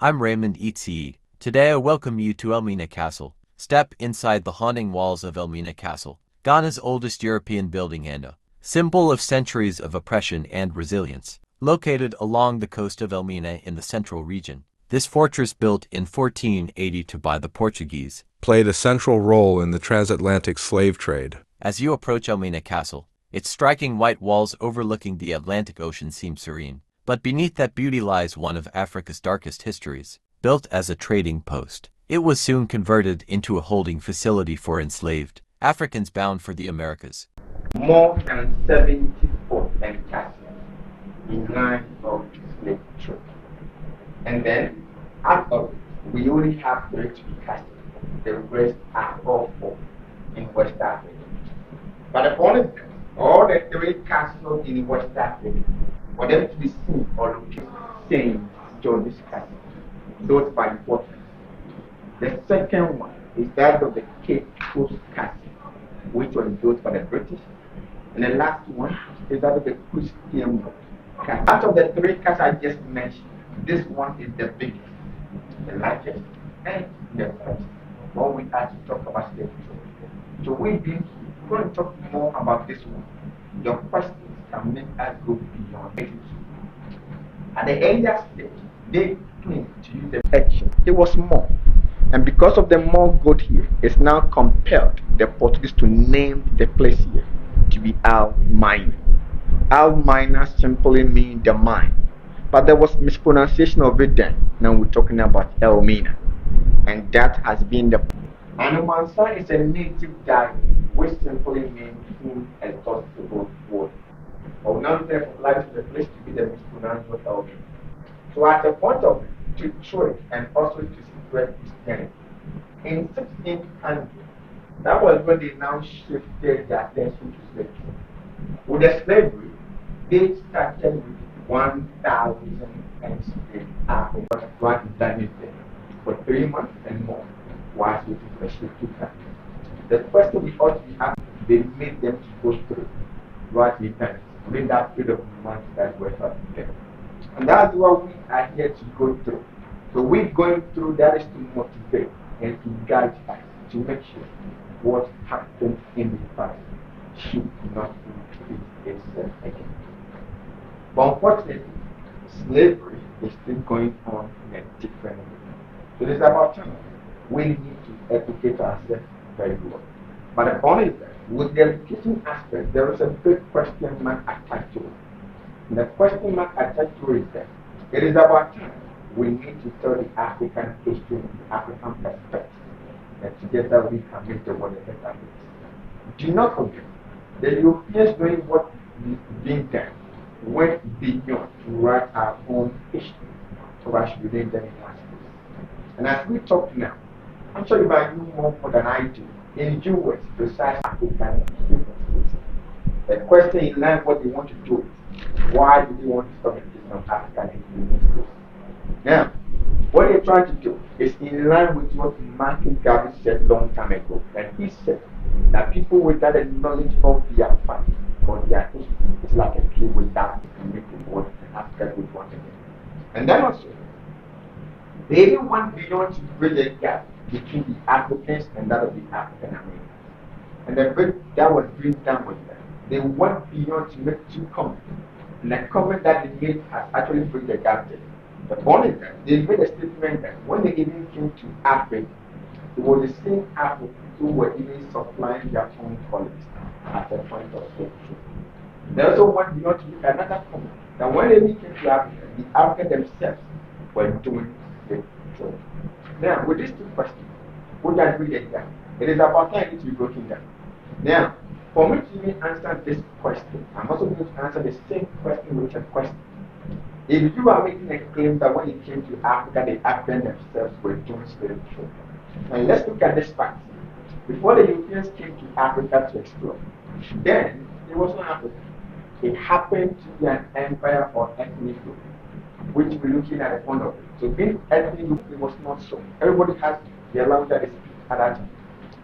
I'm Raymond Etzi. Today I welcome you to Elmina Castle. Step inside the haunting walls of Elmina Castle, Ghana's oldest European building and a symbol of centuries of oppression and resilience. Located along the coast of Elmina in the central region, this fortress, built in 1482 by the Portuguese, played a central role in the transatlantic slave trade. As you approach Elmina Castle, its striking white walls overlooking the Atlantic Ocean seem serene. But beneath that beauty lies one of Africa's darkest histories. Built as a trading post, it was soon converted into a holding facility for enslaved Africans bound for the Americas. More than 70 forts and castles in line of slave trade. And then, out of it, we only have 3 to be castles. The rest are all 4 in West Africa. But upon it, all the 3 castles in West Africa, for them to be seen or located, St. George's Castle, built by the Portuguese. The second one is that of the Cape Coast Castle, which was built by the British. And the last one is that of the Christian Castle. Out of the 3 castles I just mentioned, this one is the biggest, the largest, and the first. When we are to talk about slavery. So we're going to talk more about this one. Your questions can make us go beyond it. At the earlier stage, they claimed to use the action. It was more. And because of the more got here, it's now compelled the Portuguese to name the place here to be Elmina. Elmina simply means the mine. But there was mispronunciation of it then. Now we're talking about Elmina. And that has been the Anumansa is a native dialect which simply means food and toastable water. But now therefore like to the place to be the mispronounced word Elmina. So at the point of it, to trade and also to spread Christianity. In 1600, that was when they now shifted their attention to slavery. With the slavery, they started with 1,000 enslaved Africans right down for 3 months and more, whilst waiting for the ship to come. The question we ought to be asking, they made them to go through right return within that period of months that were not there. And that's what we are here to go through. So we're going through that is to motivate and to guide us to make sure what happened in the past should not repeat itself again. But unfortunately, slavery is still going on in a different way. So it's about time we need to educate ourselves very well. But upon it, with the education aspect, there is a big question mark attached to it. And the question mark attached to it is that it is about time we need to tell the African history from the African perspective. And together we can make the world a better place. Do not forget, the Europeans doing what is being done went beyond to write our own history. So I should relate them in our space. And as we talk now, I'm sure you might know more than I do. In US, precise African history. The question in line what they want to do is, why do they want to stop the of African history? Now, what they're trying to do is in line with what Martin Garvey said long time ago. And he said that people without a knowledge of their past or their history is like a tree without the world and Africa would want again. And then also, they didn't want beyond to bridge a gap between the Africans and that of the African Americans. And that was bring down with them. They went beyond to make 2 comments. And the comment that they made has actually bridged the gap there. But only that, they made a statement that when they even came to Africa, it was the same Africans who were even supplying their own colonies at the point of slavery. They also went beyond to look at another comment that when they came to Africa, the Africans themselves were doing the trade. Now, with these 2 questions, which I agree that it is about time it to be broken down. Now, for me to even answer this question, I'm also going to answer the same question with a question. If you are making a claim that when it came to Africa, the Africans themselves were doing slave trade, and let's look at this fact. Before the Europeans came to Africa to explore, then it was not Africa. It happened to be an empire or ethnic group, which we're looking at the point of it. So being ethnic group, it was not so. Everybody has the language that they speak at that time.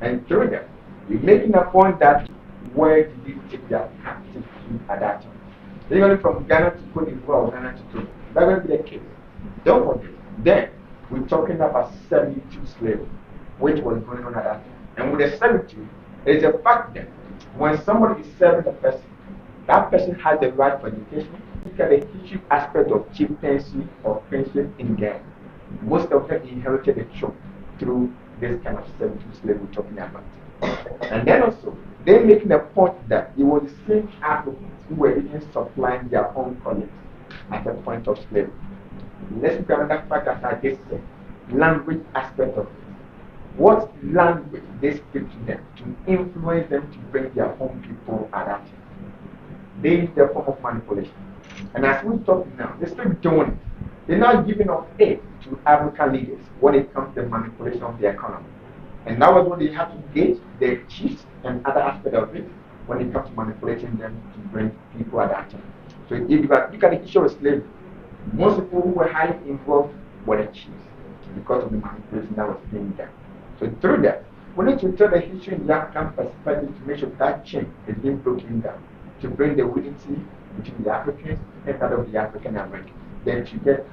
And during that, we're making a point that where did they take their captivity at that time? They're going from Ghana to Cote d'Ivoire or Ghana to Togo. That's going to be the case. Don't forget, then we're talking about servitude slavery, which was going on at that time. And with the servitude, it is a fact that when somebody is serving a person, that person has the right for education. Look at the history aspect of chieftaincy or friendship in Ghana. Most of them inherited the throne through this kind of servitude slave we're talking about. And then also, they're making a point that it was the same Africans who were even supplying their own colonies at the point of slavery. Let's look at another fact that I just said, language aspect of it. What language they speak to them to influence them to bring their own people at that time. They use the form of manipulation. And as we talk now, they're still doing it. They're not giving up aid to African leaders when it comes to the manipulation of the economy. And that was what they had to gauge their chiefs and other aspects of it when it comes to manipulating them to bring people at that time. So if you look at the issue of slavery, most people who were highly involved were the chiefs because of the manipulation that was being done. So through that, we need to tell the history in the African perspective to make sure that chain is being broken down, to bring the unity between the Africans and that of the African Americans. Then together,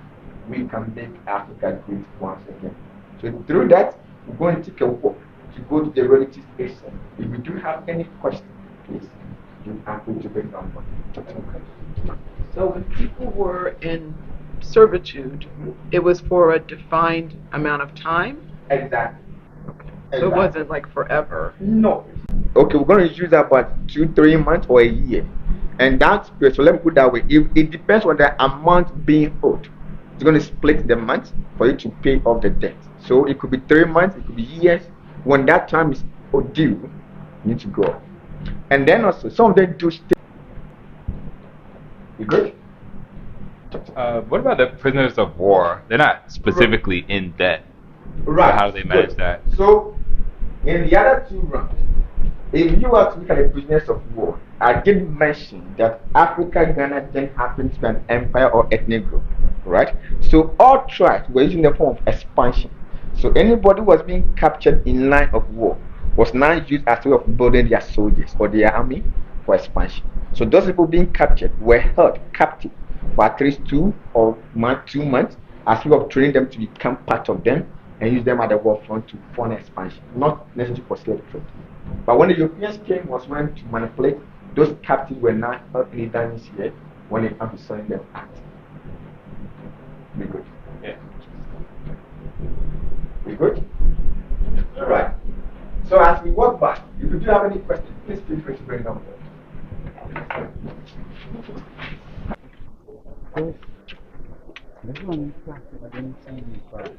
we can make Africa great once again. So through that, we're going to take a walk to go to the relative space. If you do have any questions, please, you have to bring them on. So when people were in servitude, it was for a defined amount of time? Exactly. Okay. So it wasn't like forever? No. Okay, we're going to use about 2-3 months or a year. And that's good. So let me put it that way. If it depends on the amount being owed. It's going to split the months for you to pay off the debt. So it could be 3 months, it could be years. When that time is due, you need to go. And then also, some of them do stay. You good? What about the prisoners of war? They're not specifically in debt. Right. So how do they manage that? So, in the other two rounds, if you are to look at the prisoners of war, I did mention that Africa, Ghana then happened to be an empire or ethnic group, right? So all tribes were using the form of expansion. So anybody who was being captured in line of war was now used as a way of building their soldiers or their army for expansion. So those people being captured were held captive for at least 2 months as a way of training them to become part of them and use them at the war front to fund expansion, not necessarily for slave trade. But when the Europeans came was when to manipulate, those captives were not held any damage here when it comes to selling them out. We good? Yeah. We good? Alright. So as we walk back, if you do have any questions, please feel free to bring them up. This one I didn't see you first.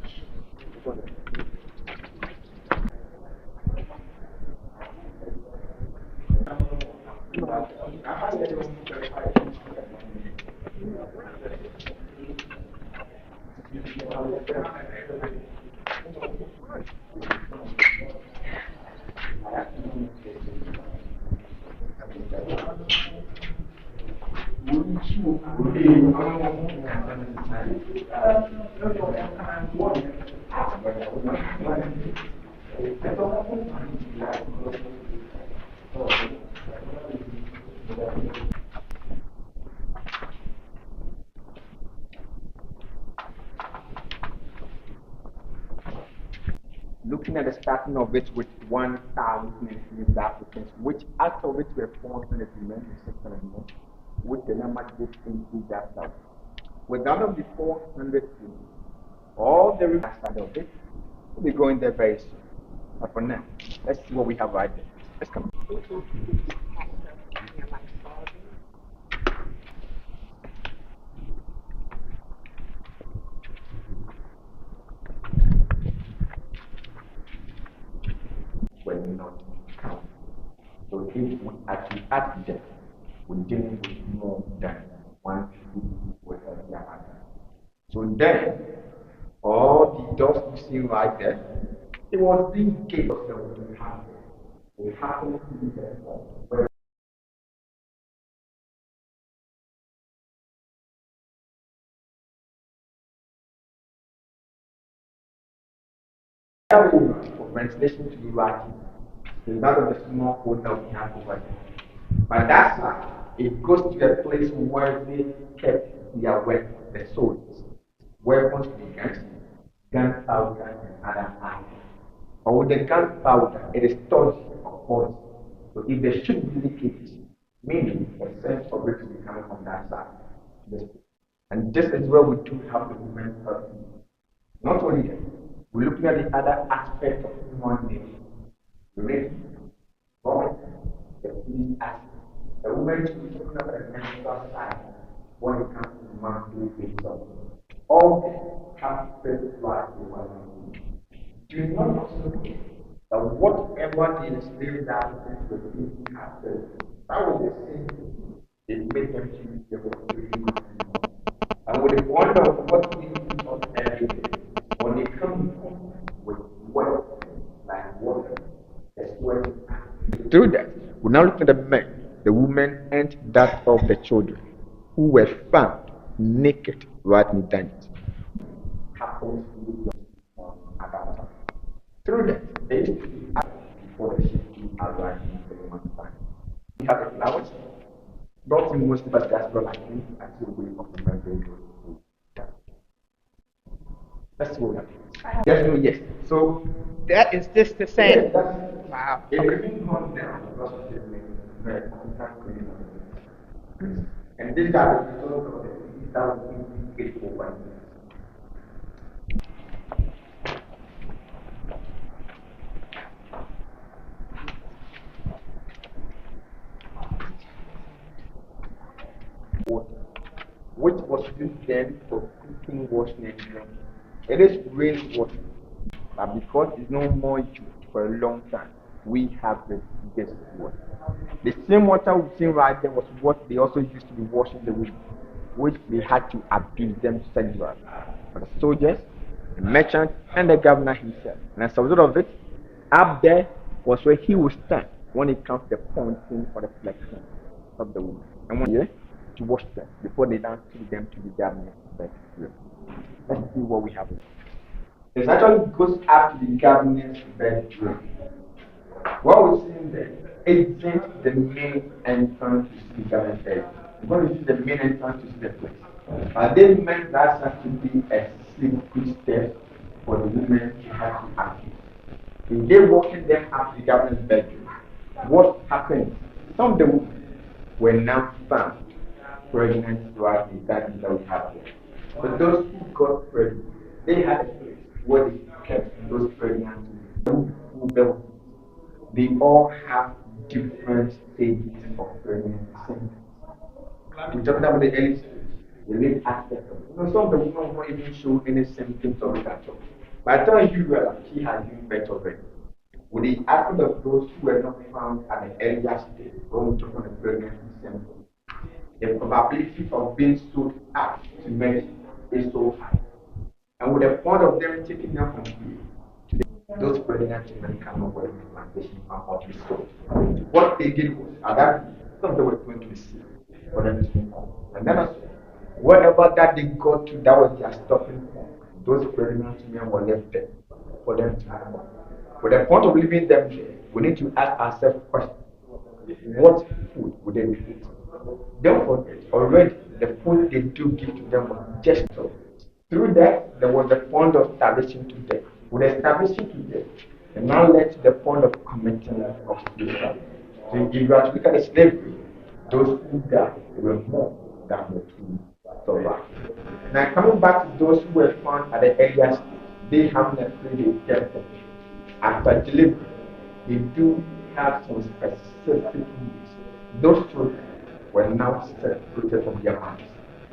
Looking at the starting of it with 1,000 enslaved Africans, which out of it were 400 women and 600 men, which the number did increase that out. With out of the 400 women, all the rest of it will be going there very soon. But for now, let's see what we have right there. Let's come. Were not counted. So if we actually add them, we're dealing with more than 150 people every year. So then, all the doors you see right there, it was being gates that we have. We happen to be there. For ventilation to be working, there's not of the small hole that we have over there. But that's why it goes to a place where they kept their weapons, the soldiers, weapons to the guns, gunpowder and other items. But with the gunpowder, it is touched upon. So if the ship leakages, meaning a sense of it will be coming from that side. And this is where we do have the women person. Not only that, we're looking at the other aspect of human nature. Religion, God, the feeling aspect. The woman is talking about the mental side when it comes to human being. All have spiritual humanity. Do not also forget that whatever the slave that were being captured, that was the same thing. They made them choose the way. And with the wonder of what we do not every day, when they come home with wealth like water, the sweat. Through that, we now look at the men, the women, and that of the children who were found naked right in the dungeons. Happens at that time. Through that, they used to be asked before the ship arrived in the Roman time. We have the flowers, not in most but Diaspora like me, until we of the membrane. That's what we have. Yes, no, yes. So That is just the same. yes, wow. It remains on now because of the very and this are the result of the 2008 water, which was used then for cooking, washing, and drinking. It is rainwater, but because it's no more used for a long time, we have this water. The same water we've seen right there was what they also used to be washing the women, which they had to abuse them sexually. For the soldiers, the merchants, and the governor himself. And as a result of it, up there was where he would stand when it comes to the pointing for the flexion of the woman. And one year to wash them before they now take them to the governor's bedroom. Let's see what we have. It actually goes up to the governor's bedroom. What we're seeing there isn't the main entrance to the governor's bedroom. We're going to see the main entrance to see the place. But they meant that has to be a secret step for the women to have to act. If they're walking them up to the governor's bedroom, what happened? Some of the women were now found pregnant throughout the time that we have there. But those who got pregnant, they had a place where they kept those pregnant women who were. They all have different stages of pregnancy. We're talking about the early stage, the late aspect of it. You know, some of the women won't even show any symptoms of it at all. By the time you realize she has given birth already, with the aspect of those who were not found at the earlier stage, when we talk about the pregnancy symptoms, the probability of being sold out to medicine is so high. And with the point of them taking them from here, those pregnant women cannot work in plantation farm or be sold. What they did was, at that time, some of them were going to the sea for them to swim home. And then also, wherever that they got to, that was their stopping point. Those pregnant women were left there for them to have one. With the point of leaving them there, we need to ask ourselves questions. What food would they be eating? Don't forget, already the food they do give to them was just so. Through that, there was the point of starvation to death. With the starvation to death, it now led to the point of committing of slavery. So if you are to look at the slavery, those who died were more than the who survived. Now coming back to those who were found at the earlier stage, they have a free death. After delivery, they do have some specific needs. Those children were now separated from their mothers.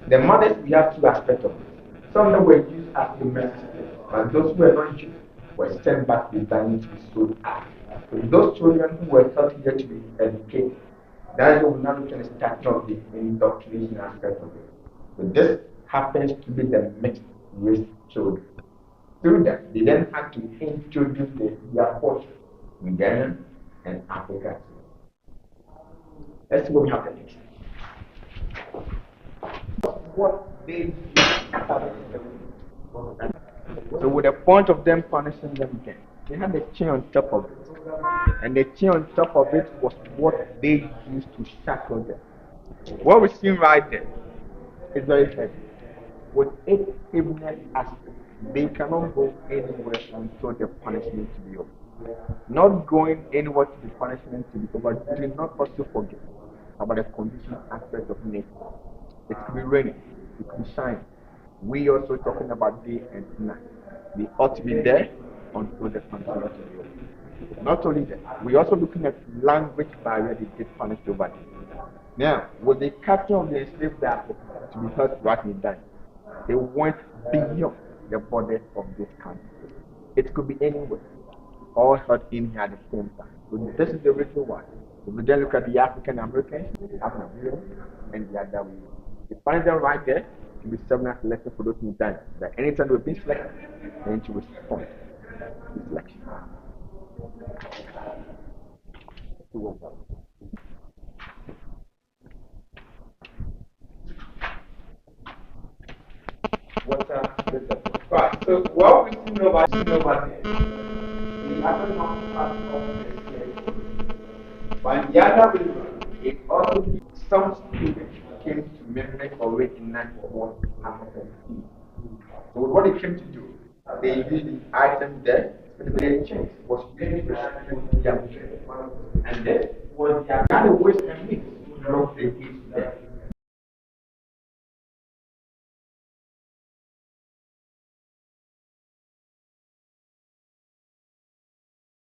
The mothers, we have two aspects of it. Some of them were used as domestic, but those who were not used were sent back to the family to be sold out. So those children who were taught here to be educated, that is what we're now looking at the starting of the indoctrination aspect of it. So this happens to be the mixed race children. Through that, they then had to introduce their culture in Ghana and Africa. Let's see what we have next. What they do. So with the point of them punishing them again, they had a chain on top of it. And the chain on top of it was what they used to shackle them. What we're seeing right there is very heavy. With its heaviness aspect, They cannot go anywhere until the punishment to be over. Not going anywhere to the punishment to be over. Do not also forget about the condition aspect of nature. It could be raining, it could be shining. We also talking about day and night. They ought to be there until the punishment to be over. Not only that, we're also looking at language barrier they get punished over there. Now, with the capture of the enslaved people to be held right in time, they went beyond the borders of this country. It could be anywhere, all held in here at the same time. So this is the reason why. If we then look at the African Americans, African Americans, and the other way, they find them right there to be serving as a lesson for those in time. That anytime we've been selected, they need to respond to selection. Right, so what we see over there, the other part of the slave. But the other way, it also some students came to mimic or recognize what happened. So what they came to do, they used the item there, but the change was really restricted to their and this was the other ways and means to drop the heat there.